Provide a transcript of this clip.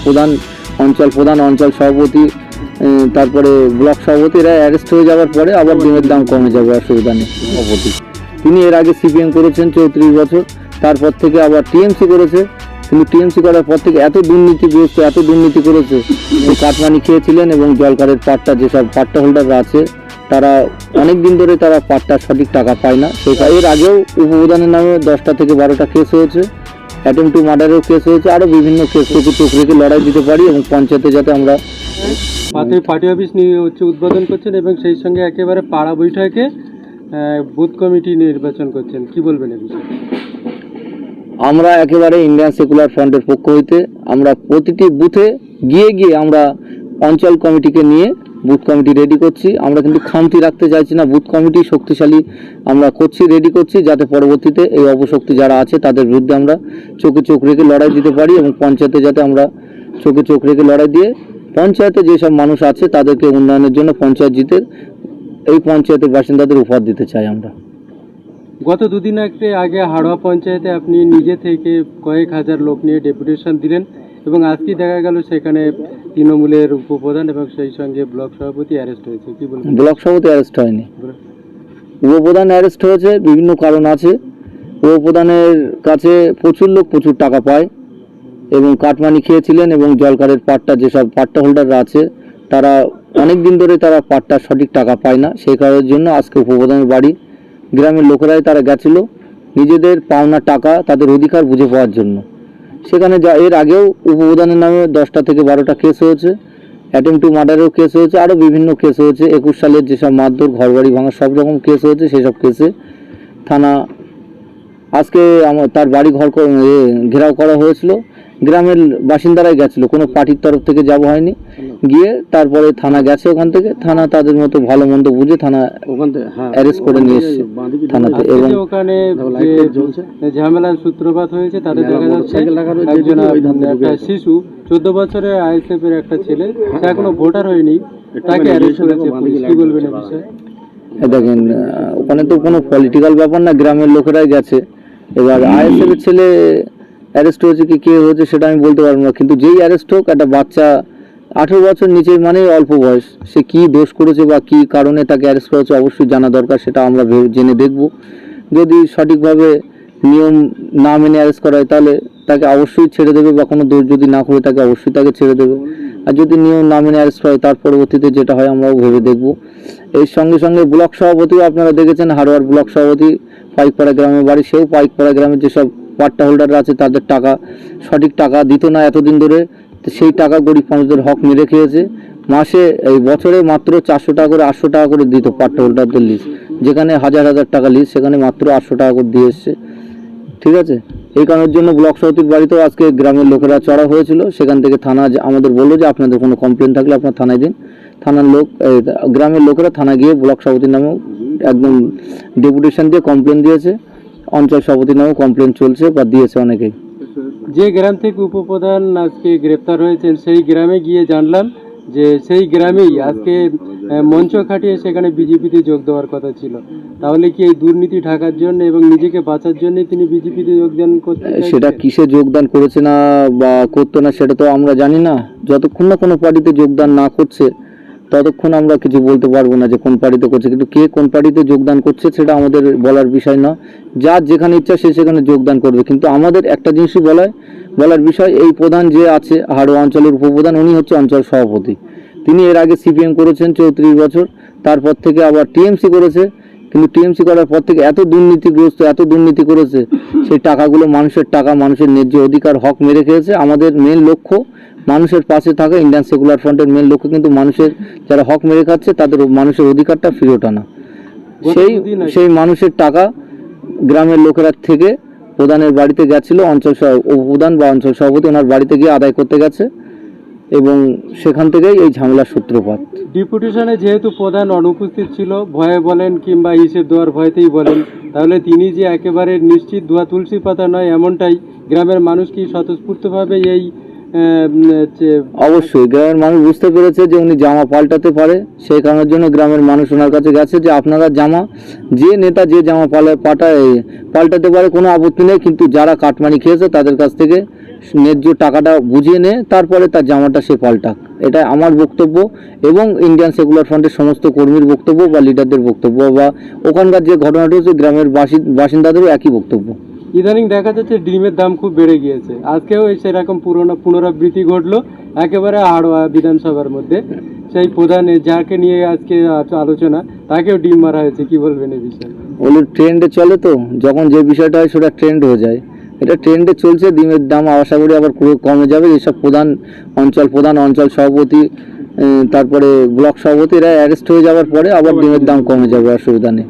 প্রধান, অঞ্চল প্রধান, অঞ্চল সভাপতি, তারপরে ব্লক সভাপতি এরা অ্যারেস্ট হয়ে যাওয়ার পরে আবার ডিমের দাম কমে যাবে, অসুবিধা নেই। সভাপতি তিনি এর আগে সিপিএম করেছেন 34 বছর, তারপর থেকে আবার টিএমসি করেছে, কিন্তু টিএমসি করার পর থেকে এত দুর্নীতি করেছে, কাটমানি খেয়েছিলেন এবং জলকারের পাট্টা, যেসব পাট্টা হোল্ডাররা আছে তারা অনেক দিন ধরে তারা পাট্টার সঠিক টাকা পায় না। এর আগেও উপপ্রধানের নামে 10টা থেকে 12টা কেস হয়েছে, অ্যাটেম্প টু মার্ডারের কেস হয়েছে, আরও বিভিন্ন কেস থেকে চোখ রেখে লড়াই দিতে পারি এবং পঞ্চায়েতে যাতে আমরা পার্টি অফিস নিয়ে উদ্বোধন করছেন এবং সেই সঙ্গে একেবারে পাড়া বৈঠকে বুথ কমিটি নির্বাচন করছেন, কি বলবেন এই বিষয়ে? আমরা একেবারে ইন্ডিয়ান সেকুলার ফ্রন্টের পক্ষ হইতে আমরা প্রতিটি বুথে গিয়ে আমরা অঞ্চল কমিটিকে নিয়ে বুথ কমিটি রেডি করছি। আমরা কিন্তু খামতি রাখতে চাইছি না, বুথ কমিটি শক্তিশালী আমরা করছি, রেডি করছি, যাতে পরবর্তীতে এই অপশক্তি যারা আছে তাদের বিরুদ্ধে আমরা চোখে চোখ রেখে লড়াই দিতে পারি এবং পঞ্চায়েতে যাতে আমরা চোখে চোখ রেখে লড়াই দিয়ে পঞ্চায়েতে যেসব মানুষ আছে তাদেরকে উন্নয়নের জন্য পঞ্চায়েত জিতে এই পঞ্চায়েতের বাসিন্দাদের উপহার দিতে চাই আমরা। গত দুদিন আগে হাড়োয়া পঞ্চায়েতে আপনি নিজে থেকে কয়েক হাজার লোক নিয়ে ডেপুটেশন দিলেন এবং আজকে দেখা গেল সেখানে তৃণমূলের উপপ্রধান এবং সেই সঙ্গে ব্লক সভাপতি অ্যারেস্ট হয়েছে, কি বলবেন? ব্লক সভাপতি অ্যারেস্ট হয়নি, উপপ্রধান অ্যারেস্ট হয়েছে, বিভিন্ন কারণ আছে। উপপ্রধানের কাছে প্রচুর লোক প্রচুর টাকা পায় এবং কাটমানি খেয়েছিলেন এবং জলকারের পাট্টা, যেসব পাট্টা হোল্ডাররা আছে তারা অনেক দিন ধরে তারা পাট্টার সঠিক টাকা পায় না। সেই কারণের জন্য আজকে উপপ্রধানের বাড়ি গ্রামের লোকেরাই তারা গেছিল নিজেদের পাওনা টাকা, তাদের অধিকার বুঝে পাওয়ার জন্য। সেখানে এর আগেও উপপ্রধানের নামে 10টা থেকে 12টা কেস হয়েছে, অ্যাটেম্প টু মার্ডারেরও কেস হয়েছে, আরও বিভিন্ন কেস হয়েছে। 21 সালের যেসব মারধর, ঘরবাড়ি ভাঙা, সব রকম কেস হয়েছে। সেসব কেসে থানা আজকে তার বাড়ি ঘর ঘেরাও করা হয়েছিল, গ্রামের বাসিন্দারাই গেছিলো, কোনো পার্টির তরফ থেকে যাওয়া হয়নি। গিয়ে তারপরে থানা গেছে, ওখান থেকে থানা তাদের মতো ভালো মন্দ বুঝে থানা অ্যারেস্ট করে নিয়ে এসছে থানাতে। এবং ওখানে ঝামেলার সূত্রপাত হয়েছে, তাদের দেখা যাচ্ছে একটা শিশু 14 বছরের আইএসএফ এর একটা ছেলে, সে এখনো ভোটার হয়নি, তাকে অ্যারেস্ট করেছে পুলিশ, কি বলবেন এই বিষয়ে? দেখেন, ওখানে তো কোনো পলিটিক্যাল ব্যাপার না, গ্রামের লোকেরাই গেছে। এবার আইএসএফ এর ছেলে অ্যারেস্ট হয়েছে কি কে হয়েছে সেটা আমি বলতে পারবো না, কিন্তু যেই অ্যারেস্ট হোক, একটা বাচ্চা 18 বছর নিচে মানে অল্প বয়স, সে কি দোষ করেছে বা কি কারণে তাকে অ্যারেস্ট করেছে অবশ্যই জানা দরকার, সেটা আমরা জেনে দেখব। যদি সঠিকভাবে নিয়ম না মেনে অ্যারেস্ট করা হয় তাহলে তাকে অবশ্যই ছেড়ে দেবে, বা কোনো দোষ যদি না করে তাকে অবশ্যই তাকে ছেড়ে দেবে। আর যদি নিয়ম না মেনে অ্যারেস্ট হয় তার পরবর্তীতে যেটা হয় আমরাও ভেবে দেখব। এর সঙ্গে সঙ্গে ব্লক সভাপতিও আপনারা দেখেছেন, হাড়োয়ার ব্লক সভাপতি পাইকপাড়া গ্রামের বাড়ি, সেও পাইকপাড়া গ্রামের যেসব পাট্টা হোল্ডাররা আছে তাদের টাকা সঠিক টাকা দিত না এতদিন ধরে, সেই টাকা গরিব মানুষদের হক মেরে খেয়েছে। মাসে এই বছরে মাত্র 400 টাকা করে 800 টাকা করে দিত পাট্টা হোল্ডারদের লিস্ট, যেখানে হাজার হাজার টাকা লিস্ট সেখানে মাত্র 800 টাকা করে দিয়ে এসছে। ঠিক আছে, এই কারণের জন্য ব্লক সভাপতির বাড়িতেও আজকে গ্রামের লোকেরা চড়া হয়েছিল। সেখান থেকে থানা আমাদের বললো যে আপনাদের কোনো কমপ্লেন থাকলে আপনার থানায় দিন। থানার লোক, গ্রামের লোকেরা থানা গিয়ে ব্লক সভাপতির নামেও একদম ডেপুটেশন দিয়ে কমপ্লেন দিয়েছে, অঞ্চল সভাপতির নামেও কমপ্লেন চলছে বা দিয়েছে অনেকেই। যে গ্রাম থেকে উপপ্রধান আজকে গ্রেপ্তার হয়েছেন সেই গ্রামে গিয়ে জানলাম যে সেই গ্রামেই আজকে মঞ্চ খাটিয়ে সেখানে বিজেপিতে যোগ দেওয়ার কথা ছিল, তাহলে কি এই দুর্নীতি ঢাকার জন্য এবং নিজেকে বাঁচার জন্য তিনি বিজেপিতে যোগদান করতে? সেটা কিসে যোগদান করেছে না বা করতো না সেটা তো আমরা জানি না। যতক্ষণ না কোনো পার্টিতে যোগদান না করছে ততক্ষণ আমরা কিছু বলতে পারবো না যে কোন পার্টিতে করছে, কিন্তু কে কোন পার্টিতে যোগদান করছে সেটা আমাদের বলার বিষয় না। যার যেখানে ইচ্ছা সে সেখানে যোগদান করবে, কিন্তু আমাদের একটা জিনিসই বলার বিষয়, এই প্রধান যে আছে হাড়োয়া অঞ্চলের উপপ্রধান, উনি হচ্ছে অঞ্চল সভাপতি। তিনি এর আগে সিপিএম করেছেন 34 বছর, তারপর থেকে আবার টিএমসি করেছে, কিন্তু টিএমসি করার পর থেকে এত দুর্নীতি করেছে, সেই টাকাগুলো মানুষের টাকা, মানুষের ন্যায্য অধিকার হক মেরে খেয়েছে। আমাদের মেন লক্ষ্য মানুষের পাশে থাকা, ইন্ডিয়ান সেকুলার ফ্রন্টের মেন লক্ষ্য কিন্তু মানুষের যারা হক মেরে খাচ্ছে তাদের মানুষের অধিকারটা ফিরত আনা। সেই মানুষের টাকা গ্রামের লোকেরা থেকে প্রধানের বাড়িতে গেছিল, অঞ্চল উপপ্রধান বা অঞ্চল সভাপতি ওনার বাড়িতে গিয়ে আদায় করতে গেছে এবং সেখান থেকেই এই ঝামেলার সূত্রপাত। ডিপুটেশনে যেহেতু প্রধান অনুপস্থিত ছিল, ভয়ে বলেন কিংবা হিসেব দেওয়ার ভয়তেই বলেন, তাহলে তিনি যে একেবারে নিশ্চিত ধোয়া তুলসী পাতা নয় এমনটাই গ্রামের মানুষ কি স্বতঃস্ফূর্তভাবে এই অবশ্যই গ্রামের মানুষ বুঝতে পেরেছে যে উনি জামা পাল্টাতে পারে, সেই কারণের জন্য গ্রামের মানুষ ওনার কাছে গেছে যে আপনারা জামা, যে নেতা যে জামা পাল্টাতে পারে কোনো আপত্তি নেই, কিন্তু যারা কাটমানি খেয়েছে তাদের কাছ থেকে ন্যায্য টাকাটা বুঝিয়ে নিয়ে তারপরে তার জামাটা সে পাল্টাক। এটা আমার বক্তব্য এবং ইন্ডিয়ান সেকুলার ফ্রন্টের সমস্ত কর্মীর বক্তব্য বা লিডারদের বক্তব্য বা ওখানকার যে ঘটনাটা হচ্ছে গ্রামের বাসিন্দাদেরও একই বক্তব্য। ইদানিং দেখা যাচ্ছে ডিমের দাম খুব বেড়ে গিয়েছে, আজকেও সেরকম পুনরাবৃত্তি ঘটলো একেবারে হাড়োয়া বিধানসভার মধ্যে। সেই প্রধান যাকে নিয়ে আজকে আলোচনা, তাকেও ডিম মারা হয়েছে, কি বলবেন এই বিষয়ে? ওগুলো ট্রেন্ডে চলে, তো যখন যে বিষয়টা হয় সেটা ট্রেন্ড হয়ে যায়। এটা ট্রেন্ডে চলছে, ডিমের দাম আশা করি আবার কমে যাবে। যেসব প্রধান অঞ্চল সভাপতি, তারপরে ব্লক সভাপতি এরা অ্যারেস্ট হয়ে যাওয়ার পরে আবার ডিমের দাম কমে যাবে, অসুবিধা নেই।